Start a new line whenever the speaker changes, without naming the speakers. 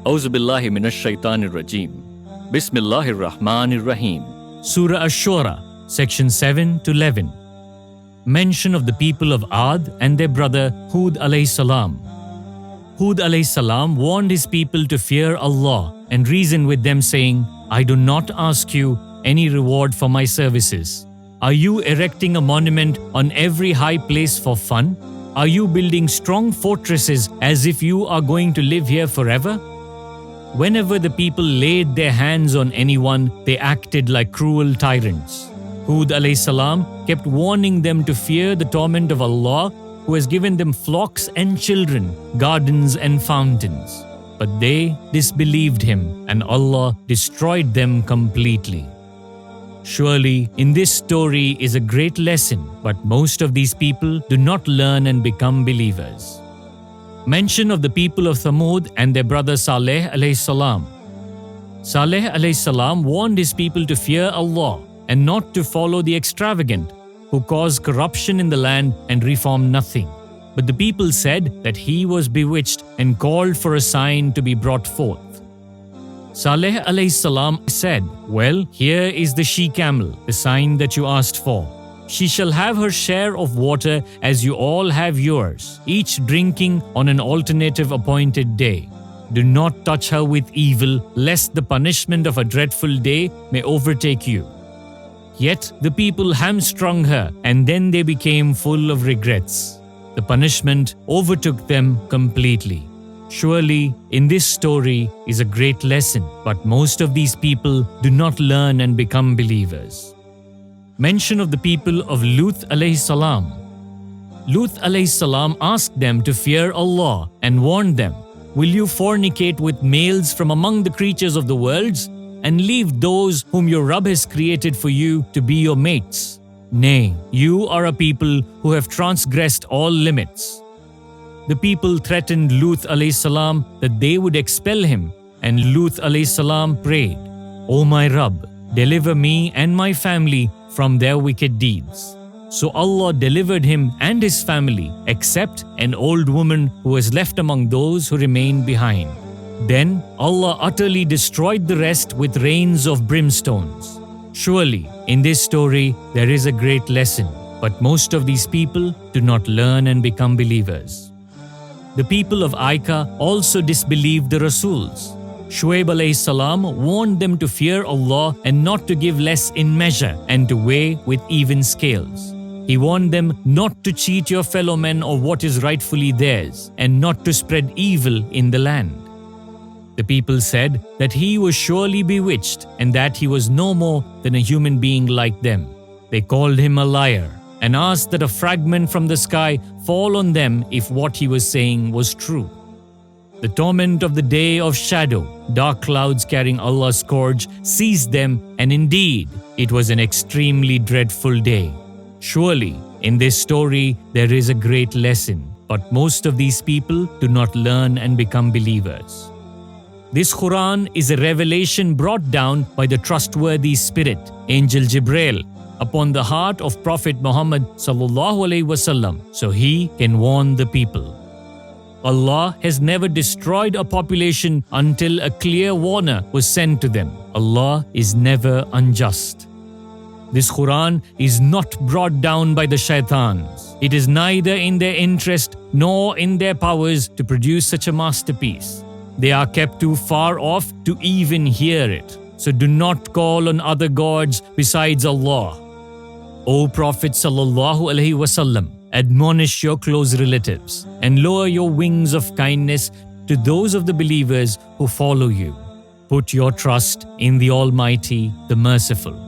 Auzu billahi minash shaitanir rajim. Bismillahir rahmanir rahim.
Surah Ash-Shu'ara, section 7 to 11. Mention of the people of Ad and their brother Hud alayhi salam. Hud alayhi salam warned his people to fear Allah and reason with them, saying, I do not ask you any reward for my services. Are you erecting a monument on every high place for fun? Are you building strong fortresses as if you are going to live here forever? Whenever the people laid their hands on anyone, they acted like cruel tyrants. Hud alayhi salam kept warning them to fear the torment of Allah, who has given them flocks and children, gardens and fountains. But they disbelieved him, and Allah destroyed them completely. Surely, in this story is a great lesson, but most of these people do not learn and become believers. Mention of the people of Thamud and their brother Saleh alayhi salam. Saleh alayhi salam warned his people to fear Allah and not to follow the extravagant, who cause corruption in the land and reform nothing. But the people said that he was bewitched and called for a sign to be brought forth. Saleh alayhi salam said, Well, here is the she-camel, the sign that you asked for. She shall have her share of water as you all have yours, each drinking on an alternative appointed day. Do not touch her with evil, lest the punishment of a dreadful day may overtake you. Yet the people hamstrung her, and then they became full of regrets. The punishment overtook them completely. Surely, in this story is a great lesson, but most of these people do not learn and become believers. Mention of the people of Lut alayhi salam. Lut alayhi salam asked them to fear Allah and warned them, Will you fornicate with males from among the creatures of the worlds and leave those whom your Rabb has created for you to be your mates? Nay, you are a people who have transgressed all limits. The people threatened Lut alayhi salam that they would expel him, and Lut alayhi salam prayed, O my Rabb, deliver me and my family from their wicked deeds. So Allah delivered him and his family, except an old woman who was left among those who remained behind. Then Allah utterly destroyed the rest with rains of brimstones. Surely, in this story there is a great lesson, but most of these people do not learn and become believers. The people of Aika also disbelieved the Rasuls. Shuaib alayhi salam warned them to fear Allah and not to give less in measure and to weigh with even scales. He warned them not to cheat your fellow men of what is rightfully theirs and not to spread evil in the land. The people said that he was surely bewitched and that he was no more than a human being like them. They called him a liar and asked that a fragment from the sky fall on them if what he was saying was true. The torment of the day of shadow, dark clouds carrying Allah's scourge, seized them, and indeed, it was an extremely dreadful day. Surely, in this story, there is a great lesson, but most of these people do not learn and become believers. This Quran is a revelation brought down by the trustworthy spirit, Angel Jibreel, upon the heart of Prophet Muhammad sallallahu alaihi wasallam, so he can warn the people. Allah has never destroyed a population until a clear warner was sent to them. Allah is never unjust. This Quran is not brought down by the shaitans. It is neither in their interest nor in their powers to produce such a masterpiece. They are kept too far off to even hear it. So do not call on other gods besides Allah. O Prophet sallallahu alaihi wasallam, admonish your close relatives and lower your wings of kindness to those of the believers who follow you. Put your trust in the Almighty, the Merciful.